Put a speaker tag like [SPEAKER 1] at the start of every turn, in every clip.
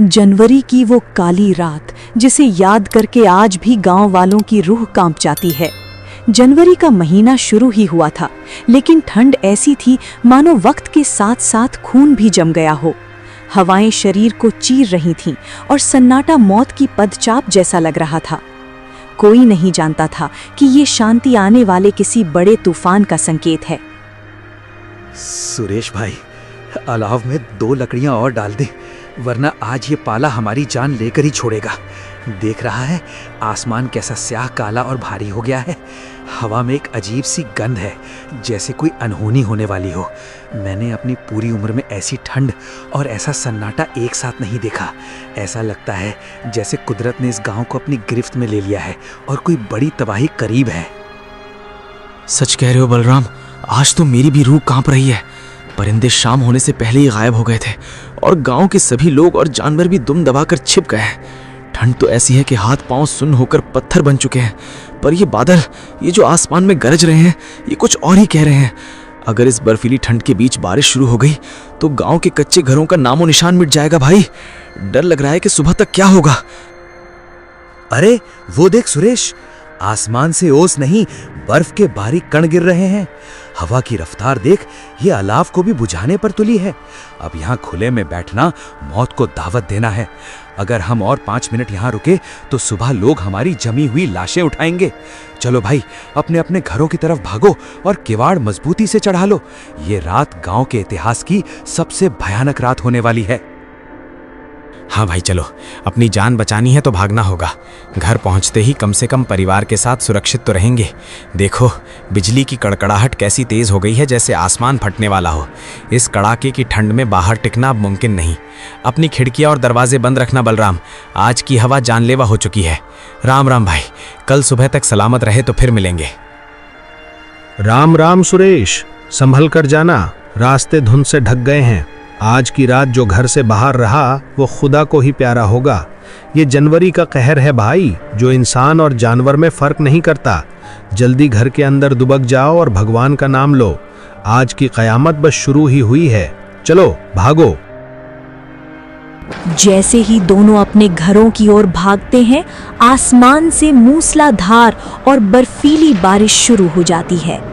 [SPEAKER 1] जनवरी की वो काली रात जिसे याद करके आज भी गांव वालों की रूह कांप जाती है। जनवरी का महीना शुरू ही हुआ था, लेकिन ठंड ऐसी थी मानो वक्त के साथ साथ खून भी जम गया हो। हवाएं शरीर को चीर रही थीं और सन्नाटा मौत की पदचाप जैसा लग रहा था। कोई नहीं जानता था कि ये शांति आने वाले किसी बड़े तूफान का संकेत है।
[SPEAKER 2] सुरेश भाई, अलाव में 2 लकड़ियां और डाल दे, वरना आज ये पाला हमारी जान लेकर ही छोड़ेगा। देख रहा है आसमान कैसा स्याह काला और भारी हो गया है। हवा में एक अजीब सी गंध है, जैसे कोई अनहोनी होने वाली हो। मैंने अपनी पूरी उम्र में ऐसी ठंड और ऐसा सन्नाटा एक साथ नहीं देखा। ऐसा लगता है जैसे कुदरत ने इस गांव को अपनी गिरफ्त में ले लिया है और कोई बड़ी तबाही करीब है।
[SPEAKER 3] सच कह रहे हो बलराम, आज तो मेरी भी रूह कांप रही है। परिंदे शाम होने से पहले ही गायब हो गए थे और गांव के सभी लोग और जानवर भी दुम दबाकर छिप गए हैं। ठंड तो ऐसी है कि हाथ पांव सुन्न होकर पत्थर बन चुके हैं। पर ये बादल, ये जो आसमान में गरज रहे हैं, ये कुछ और ही कह रहे हैं। अगर इस बर्फीली ठंड के बीच बारिश शुरू हो गई तो गांव के कच्चे घरों का नामो निशान मिट जाएगा। भाई, डर लग रहा है कि सुबह तक क्या होगा।
[SPEAKER 2] अरे वो देख सुरेश, आसमान से ओस नहीं, बर्फ के बारीक कण गिर रहे हैं। हवा की रफ्तार देख, ये अलाव को भी बुझाने पर तुली है। अब यहाँ खुले में बैठना मौत को दावत देना है। अगर हम और 5 मिनट यहाँ रुके तो सुबह लोग हमारी जमी हुई लाशें उठाएंगे। चलो भाई, अपने अपने घरों की तरफ भागो और किवाड़ मजबूती से चढ़ा लो। ये रात गांव के इतिहास की सबसे भयानक रात होने वाली है।
[SPEAKER 3] हाँ भाई, चलो, अपनी जान बचानी है तो भागना होगा। घर पहुंचते ही कम से कम परिवार के साथ सुरक्षित तो रहेंगे। देखो, बिजली की कड़कड़ाहट कैसी तेज हो गई है, जैसे आसमान फटने वाला हो। इस कड़ाके की ठंड में बाहर टिकना अब मुमकिन नहीं। अपनी खिड़कियां और दरवाजे बंद रखना बलराम, आज की हवा जानलेवा हो चुकी है। राम राम भाई, कल सुबह तक सलामत रहे तो फिर मिलेंगे।
[SPEAKER 4] राम राम सुरेश, संभल कर जाना, रास्ते धुंध से ढक गए हैं। आज की रात जो घर से बाहर रहा वो खुदा को ही प्यारा होगा। ये जनवरी का कहर है भाई, जो इंसान और जानवर में फर्क नहीं करता। जल्दी घर के अंदर दुबक जाओ और भगवान का नाम लो। आज की कयामत बस शुरू ही हुई है। चलो भागो।
[SPEAKER 1] जैसे ही दोनों अपने घरों की ओर भागते हैं, आसमान से मूसलाधार और बर्फीली बारिश शुरू हो जाती है।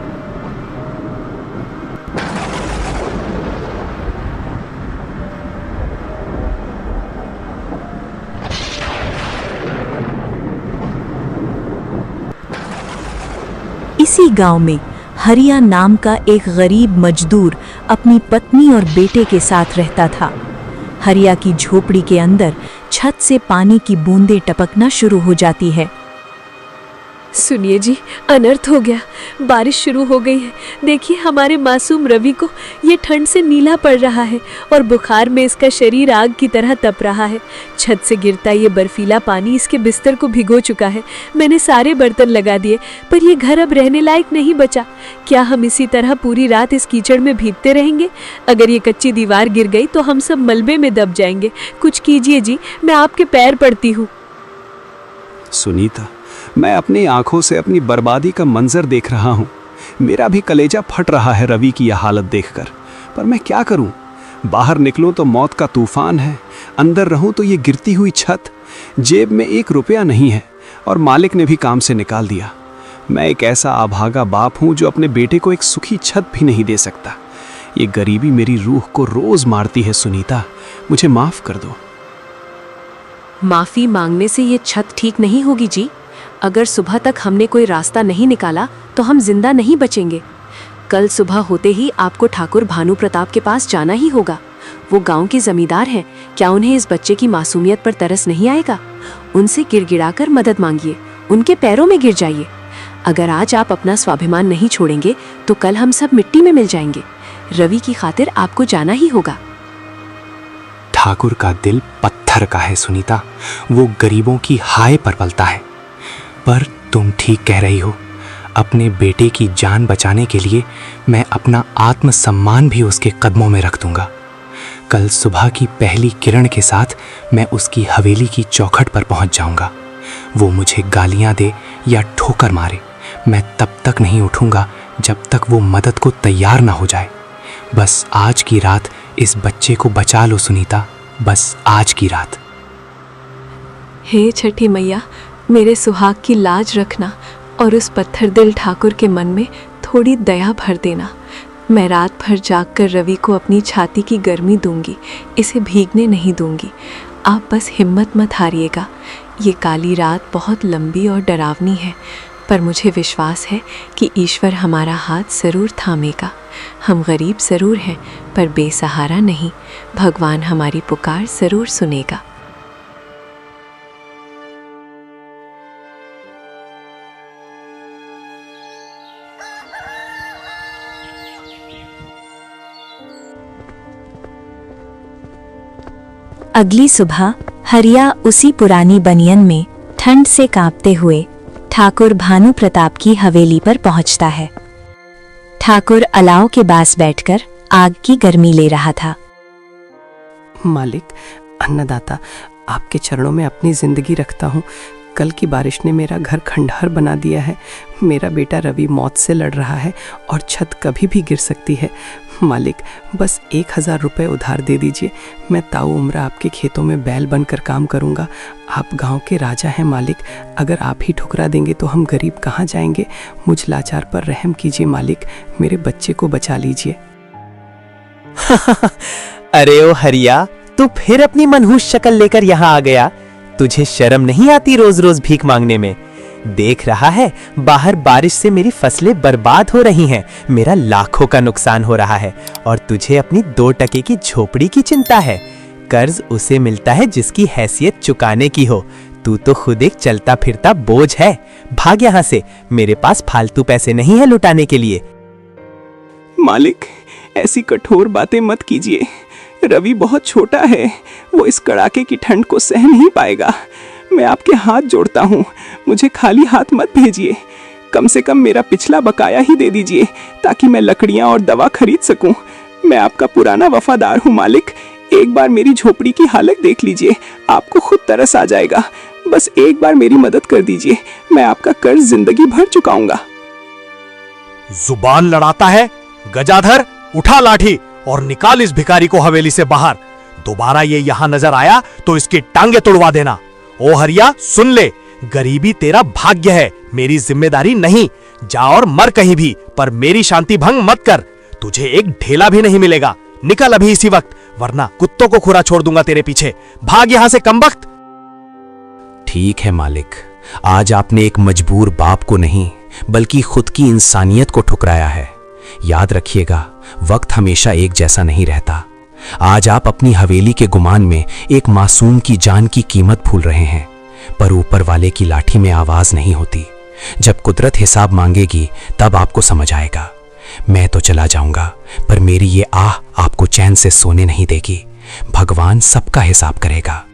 [SPEAKER 1] इसी गांव में हरिया नाम का एक गरीब मजदूर अपनी पत्नी और बेटे के साथ रहता था। हरिया की झोपड़ी के अंदर छत से पानी की बूंदें टपकना शुरू हो जाती है।
[SPEAKER 5] सुनिए जी, अनर्थ हो गया, बारिश शुरू हो गई है। देखिए, हमारे मासूम रवि को ये ठंड से नीला पड़ रहा है और बुखार में इसका शरीर आग की तरह तप रहा है। छत से गिरता ये बर्फीला पानी इसके बिस्तर को भिगो चुका है। मैंने सारे बर्तन लगा दिए, पर ये घर अब रहने लायक नहीं बचा। क्या हम इसी तरह पूरी रात इस कीचड़ में भीगते रहेंगे? अगर ये कच्ची दीवार गिर गई तो हम सब मलबे में दब जाएंगे। कुछ कीजिए जी, मैं आपके पैर पड़ती हूँ।
[SPEAKER 6] सुनीता, मैं अपनी आंखों से अपनी बर्बादी का मंजर देख रहा हूँ। मेरा भी कलेजा फट रहा है रवि की यह हालत देखकर। पर मैं क्या करूँ? बाहर निकलूँ तो मौत का तूफान है, अंदर रहूँ तो ये गिरती हुई छत। जेब में 1 रुपया नहीं है और मालिक ने भी काम से निकाल दिया। मैं एक ऐसा अभागा बाप हूँ जो अपने बेटे को एक सुखी छत भी नहीं दे सकता। ये गरीबी मेरी रूह को रोज मारती है। सुनीता, मुझे माफ कर दो।
[SPEAKER 5] माफी मांगने से ये छत ठीक नहीं होगी जी। अगर सुबह तक हमने कोई रास्ता नहीं निकाला तो हम जिंदा नहीं बचेंगे। कल सुबह होते ही आपको ठाकुर भानु प्रताप के पास जाना ही होगा। वो गांव के जमींदार हैं। क्या उन्हें इस बच्चे की मासूमियत पर तरस नहीं आएगा? उनसे गिड़गिड़ाकर मदद मांगिए, उनके पैरों में गिर जाइए। अगर आज आप अपना स्वाभिमान नहीं छोड़ेंगे तो कल हम सब मिट्टी में मिल जाएंगे। रवि की खातिर आपको जाना ही होगा।
[SPEAKER 6] ठाकुर का दिल पत्थर का है सुनीता, वो गरीबों की हाय पर पलता है। पर तुम ठीक कह रही हो। अपने बेटे की जान बचाने के लिए मैं अपना आत्मसम्मान भी उसके कदमों में रख दूंगा। कल सुबह की पहली किरण के साथ मैं उसकी हवेली की चौखट पर पहुंच जाऊंगा। वो मुझे गालियां दे या ठोकर मारे, मैं तब तक नहीं उठूंगा जब तक वो मदद को तैयार ना हो जाए। बस आज की रात इस बच्चे को बचा लो सुनीता, बस आज की रात।
[SPEAKER 5] हे छठी मैया, मेरे सुहाग की लाज रखना और उस पत्थर दिल ठाकुर के मन में थोड़ी दया भर देना। मैं रात भर जागकर रवि को अपनी छाती की गर्मी दूंगी, इसे भीगने नहीं दूंगी। आप बस हिम्मत मत हारिएगा। ये काली रात बहुत लंबी और डरावनी है, पर मुझे विश्वास है कि ईश्वर हमारा हाथ ज़रूर थामेगा। हम गरीब ज़रूर हैं, पर बेसहारा नहीं। भगवान हमारी पुकार ज़रूर सुनेगा।
[SPEAKER 1] अगली सुबह हरिया उसी पुरानी बनियन में ठंड से कांपते हुए ठाकुर भानु प्रताप की हवेली पर पहुंचता है। ठाकुर अलाव के पास बैठकर आग की गर्मी ले रहा था।
[SPEAKER 7] मालिक, अन्नदाता, आपके चरणों में अपनी जिंदगी रखता हूँ। कल की बारिश ने मेरा घर खंडहर बना दिया है। मेरा बेटा रवि मौत से लड़ रहा है और छत कभी भी गिर सकती है। मालिक, बस 1000 रुपये उधार दे दीजिए। मैं ताऊ उम्र आपके खेतों में बैल बनकर काम करूँगा। आप गांव के राजा हैं मालिक, अगर आप ही ठुकरा देंगे तो हम गरीब कहाँ जाएंगे। मुझ लाचार पर रहम कीजिए मालिक, मेरे बच्चे को बचा लीजिए।
[SPEAKER 8] अरे ओ हरिया, तू फिर अपनी मनहूस शक्ल लेकर यहाँ आ गया। तुझे शर्म नहीं आती रोज रोज भीख मांगने में? देख रहा है बाहर बारिश से मेरी फसलें बर्बाद हो रही हैं, मेरा लाखों का नुकसान हो रहा है, और तुझे अपनी 2 टके की झोपड़ी की चिंता है। कर्ज उसे मिलता है जिसकी हैसियत चुकाने की हो। तू तो खुद एक चलता फिरता बोझ है। भाग यहाँ से, मेरे पास फालतू पैसे नहीं है लुटाने के लिए।
[SPEAKER 6] मालिक, ऐसी कठोर बातें मत कीजिए। रवि बहुत छोटा है, वो इस कड़ाके की ठंड को सह नहीं पाएगा। मैं आपके हाथ जोड़ता हूँ, मुझे खाली हाथ मत भेजिए। कम से कम मेरा पिछला बकाया ही दे दीजिए, ताकि मैं लकड़ियाँ और दवा खरीद सकूँ। मैं आपका पुराना वफादार हूँ मालिक। एक बार मेरी झोपड़ी की हालत देख लीजिए, आपको खुद तरस आ जाएगा। बस एक बार मेरी मदद कर दीजिए, मैं आपका कर्ज जिंदगी भर चुकाऊंगा।
[SPEAKER 9] जुबान लड़ाता है? गजाधर, उठा लाठी और निकाल इस भिखारी को हवेली से बाहर। दोबारा ये यहां नजर आया तो इसकी टांगे तोड़वा देना। ओ हरिया, सुन ले, गरीबी तेरा भाग्य है, मेरी जिम्मेदारी नहीं। जा और मर कहीं भी, पर मेरी शांति भंग मत कर। तुझे एक ढेला भी नहीं मिलेगा। निकल अभी इसी वक्त, वरना कुत्तों को खुरा छोड़ दूंगा तेरे पीछे। भाग यहां से कमबख्त।
[SPEAKER 6] ठीक है मालिक, आज आपने एक मजबूर बाप को नहीं बल्कि खुद की इंसानियत को ठुकराया है। याद रखिएगा, वक्त हमेशा एक जैसा नहीं रहता। आज आप अपनी हवेली के गुमान में एक मासूम की जान की कीमत भूल रहे हैं, पर ऊपर वाले की लाठी में आवाज नहीं होती। जब कुदरत हिसाब मांगेगी तब आपको समझ आएगा। मैं तो चला जाऊंगा, पर मेरी ये आह आपको चैन से सोने नहीं देगी। भगवान सबका हिसाब करेगा।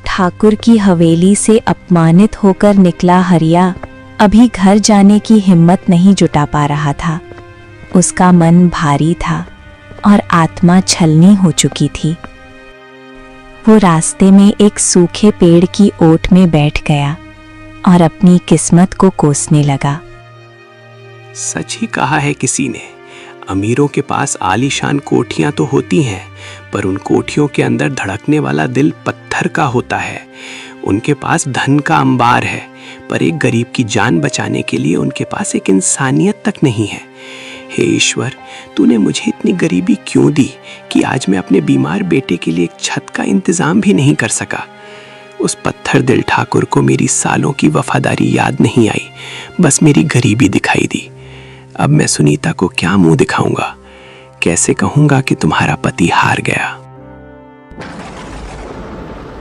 [SPEAKER 1] ठाकुर की हवेली से अपमानित होकर निकला हरिया अभी घर जाने की हिम्मत नहीं जुटा पा रहा था। उसका मन भारी था और आत्मा छलनी हो चुकी थी। वो रास्ते में एक सूखे पेड़ की ओट में बैठ गया और अपनी किस्मत को कोसने लगा।
[SPEAKER 6] सच ही कहा है किसी ने, अमीरों के पास आलीशान कोठियां तो होती हैं, पर उन कोठियों के अंदर धड़कने वाला दिल पत्थर का होता है। उनके पास धन का अंबार है, पर एक गरीब की जान बचाने के लिए उनके पास एक इंसानियत तक नहीं है। हे ईश्वर, तूने मुझे इतनी गरीबी क्यों दी कि आज मैं अपने बीमार बेटे के लिए एक छत का इंतजाम भी नहीं कर सका। उस पत्थर दिल ठाकुर को मेरी सालों की वफादारी याद नहीं आई, बस मेरी गरीबी दिखाई दी। अब मैं सुनीता को क्या मुंह दिखाऊंगा? कैसे कहूंगा कि तुम्हारा पति हार गया?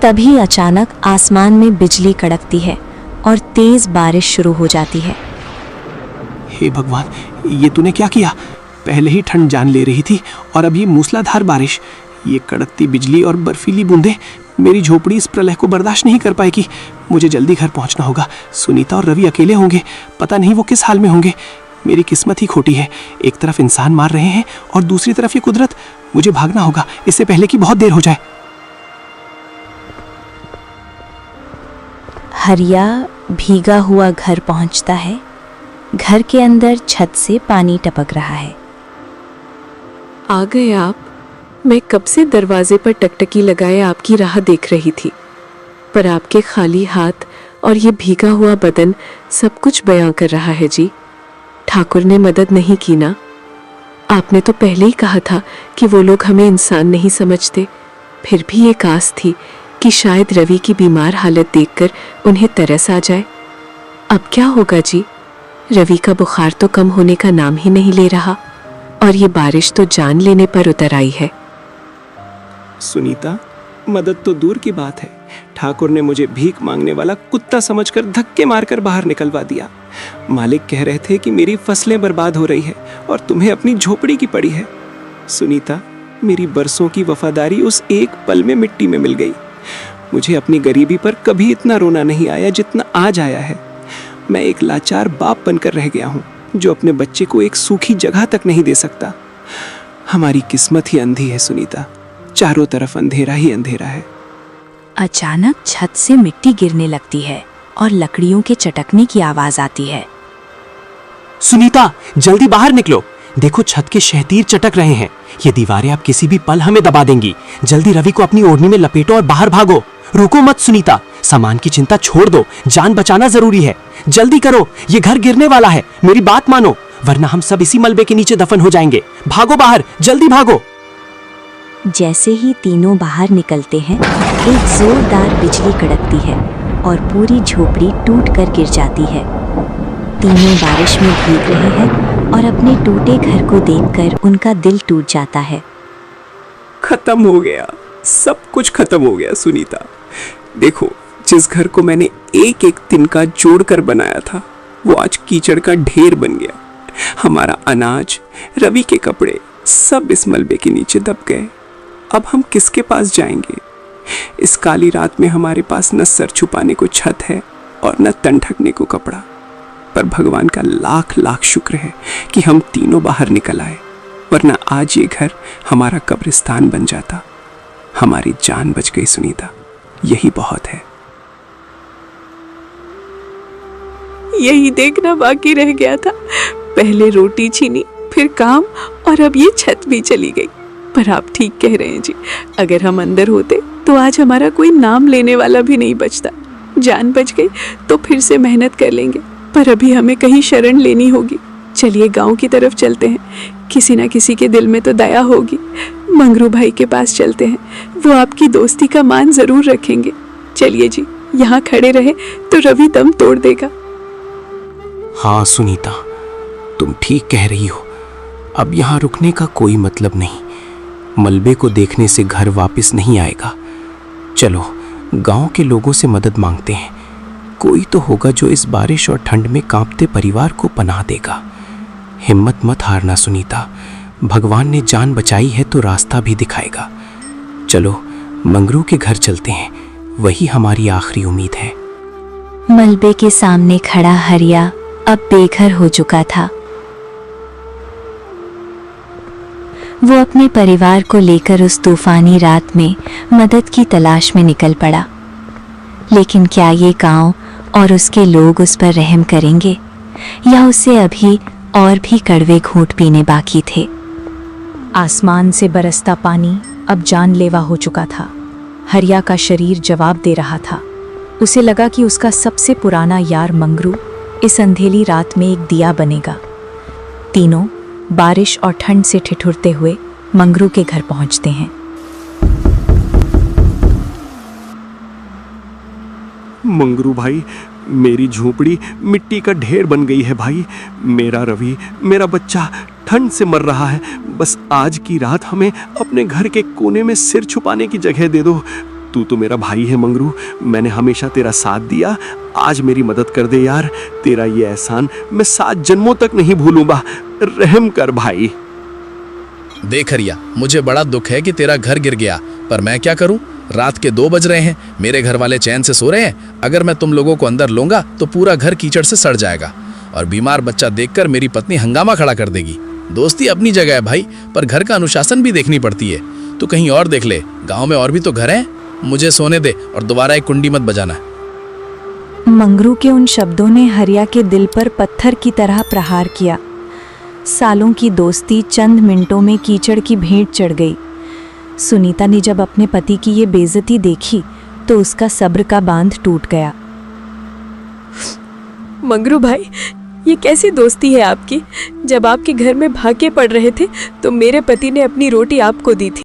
[SPEAKER 1] तभी अचानक आसमान में बिजली कड़कती है और तेज बारिश शुरू हो जाती है।
[SPEAKER 6] हे भगवान, ये तूने क्या किया? पहले ही ठंड जान ले रही थी और अब ये मूसलाधार बारिश, ये कड़कती बिजली और बर्फीली बूंदें। मेरी झोपड़ी इस प्रलय को बर्दाश्त नहीं कर पाएगी। मुझे जल्दी घर पहुंचना होगा। सुनीता और रवि अकेले होंगे, पता नहीं वो किस हाल में होंगे। मेरी किस्मत ही खोटी है। एक तरफ इंसान मार रहे हैं और दूसरी तरफ ये कुदरत। मुझे भागना होगा इससे पहले कि बहुत देर हो जाए।
[SPEAKER 1] हरिया भीगा हुआ घर पहुंचता है। घर के अंदर छत से पानी टपक रहा है।
[SPEAKER 5] आ गए आप? मैं कब से दरवाजे पर टकटकी लगाए आपकी राह देख रही थी, पर आपके खाली हाथ और ये भीगा हुआ बदन सब कुछ बयां कर रहा है जी। ठाकुर ने मदद नहीं की ना? आपने तो पहले ही कहा था कि वो लोग हमें इंसान नहीं समझते। फिर भी एक आस थी कि शायद रवि की बीमार हालत देखकर उन्हें तरस आ जाए। अब क्या होगा जी? रवि का बुखार तो कम होने का नाम ही नहीं ले रहा और ये बारिश तो जान लेने पर उतर आई है।
[SPEAKER 6] सुनीता, मदद तो दूर की बात है, ठाकुर ने मुझे भीख मांगने वाला कुत्ता समझकर धक्के मारकर बाहर निकलवा दिया। मालिक कह रहे थे कि मेरी फसलें बर्बाद हो रही है और तुम्हें अपनी झोपड़ी की पड़ी है। सुनीता, मेरी बरसों की वफादारी उस एक पल में मिट्टी में मिल गई। मुझे अपनी गरीबी पर कभी इतना रोना नहीं आया जितना आज आया है। मैं एक लाचार बाप बनकर रह गया हूँ जो अपने बच्चे को एक सूखी जगह तक नहीं दे सकता। हमारी किस्मत ही अंधी है सुनीता, चारों तरफ अंधेरा ही अंधेरा है।
[SPEAKER 1] अचानक छत से मिट्टी गिरने लगती है और लकड़ियों के चटकने की आवाज आती है।
[SPEAKER 8] सुनीता, जल्दी बाहर निकलो, देखो छत के शहतीर चटक रहे हैं। ये दीवारें अब किसी भी पल हमें दबा देंगी। जल्दी रवि को अपनी ओढ़नी में लपेटो और बाहर भागो। रुको मत सुनीता, सामान की चिंता छोड़ दो, जान बचाना जरूरी है। जल्दी करो, ये घर गिरने वाला है, मेरी बात मानो, वरना हम सब इसी मलबे के नीचे दफन हो जाएंगे। भागो बाहर, जल्दी भागो।
[SPEAKER 1] जैसे ही तीनों बाहर निकलते हैं, एक जोरदार बिजली कड़कती है और पूरी झोपड़ी टूट कर गिर जाती है। तीनों बारिश में भीग रहे हैं और अपने टूटे घर को देखकर उनका दिल टूट जाता है।
[SPEAKER 6] खत्म हो गया, सब कुछ खत्म हो गया सुनीता। देखो, जिस घर को मैंने एक एक तिनका जोड़कर बनाया था, वो आज कीचड़ का ढेर बन गया। हमारा अनाज, रवि के कपड़े, सब इस मलबे के नीचे दब गए। अब हम किसके पास जाएंगे? इस काली रात में हमारे पास न सर छुपाने को छत है और न तन ढकने को कपड़ा। पर भगवान का लाख लाख शुक्र है कि हम तीनों बाहर निकल आए, वरना आज ये घर हमारा कब्रिस्तान बन जाता। हमारी जान बच गई सुनीता, यही बहुत है।
[SPEAKER 5] यही देखना बाकी रह गया था। पहले रोटी छीनी, फिर काम, और अब ये छत भी चली गई। पर आप ठीक कह रहे हैं जी, अगर हम अंदर होते तो आज हमारा कोई नाम लेने वाला भी नहीं बचता। जान बच गई तो फिर से मेहनत कर लेंगे, पर अभी हमें कहीं शरण लेनी होगी। चलिए गांव की तरफ चलते हैं, किसी ना किसी के दिल में तो दया होगी। मंगरू भाई के पास चलते हैं, वो आपकी दोस्ती का मान जरूर रखेंगे। चलिए जी, यहाँ खड़े रहे तो रवि दम तोड़ देगा।
[SPEAKER 6] हाँ सुनीता, तुम ठीक कह रही हो। अब यहाँ रुकने का कोई मतलब नहीं। मलबे को देखने से घर वापस नहीं आएगा। चलो गांव के लोगों से मदद मांगते हैं। कोई तो होगा जो इस बारिश और ठंड में कांपते परिवार को पनाह देगा। हिम्मत मत हारना सुनीता, भगवान ने जान बचाई है तो रास्ता भी दिखाएगा। चलो मंगरू के घर चलते हैं, वही हमारी आखिरी उम्मीद है।
[SPEAKER 1] मलबे के सामने खड़ा हरिया अब बेघर हो चुका था। वो अपने परिवार को लेकर उस तूफानी रात में मदद की तलाश में निकल पड़ा। लेकिन क्या ये गांव और उसके लोग उस पर रहम करेंगे, या उसे अभी और भी कड़वे घूंट पीने बाकी थे? आसमान से बरसता पानी अब जानलेवा हो चुका था। हरिया का शरीर जवाब दे रहा था। उसे लगा कि उसका सबसे पुराना यार मंगरू इस अंधेरी रात में एक दिया बनेगा। तीनों बारिश और ठंड से ठिठुरते हुए मंगरू के घर पहुंचते हैं।
[SPEAKER 6] मंगरू भाई, मेरी झोपड़ी मिट्टी का ढेर बन गई है भाई। मेरा रवि, मेरा बच्चा ठंड से मर रहा है। बस आज की रात हमें अपने घर के कोने में सिर छुपाने की जगह दे दो। तू तो मेरा भाई है मंगरू, मैंने हमेशा तेरा साथ दिया। आज मेरी मदद कर दे यार, तेरा ये एहसान मैं 7 जन्मों तक नहीं भूलूंगा। रहम कर भाई।
[SPEAKER 10] देख हरिया, मुझे बड़ा दुख है कि तेरा घर गिर गया, पर मैं क्या करूं? रात के 2 बज रहे हैं, मेरे घर वाले चैन से सो रहे हैं। अगर मैं तुम लोगों को अंदर लूंगा तो पूरा घर कीचड़ से सड़ जाएगा, और बीमार बच्चा देखकर मेरी पत्नी हंगामा खड़ा कर देगी। दोस्ती अपनी जगह है भाई, पर घर का अनुशासन भी देखनी पड़ती है। तू कहीं और देख ले, गाँव में और भी तो घर हैं। मुझे सोने दे और दोबारा एक कुंडी मत बजाना।
[SPEAKER 1] मंगरू के उन शब्दों ने हरिया के दिल पर पत्थर की तरह प्रहार किया। सालों की दोस्ती चंद मिनटों में कीचड़ की भेंट चढ़ गई। सुनीता ने जब अपने पति की ये बेइज्जती देखी तो उसका सब्र का बांध टूट गया।
[SPEAKER 5] मंगरू भाई, ये कैसी दोस्ती है आपकी? जब आपके घर में भागे पड़ रहे थे तो मेरे पति ने अपनी रोटी आपको दी थी,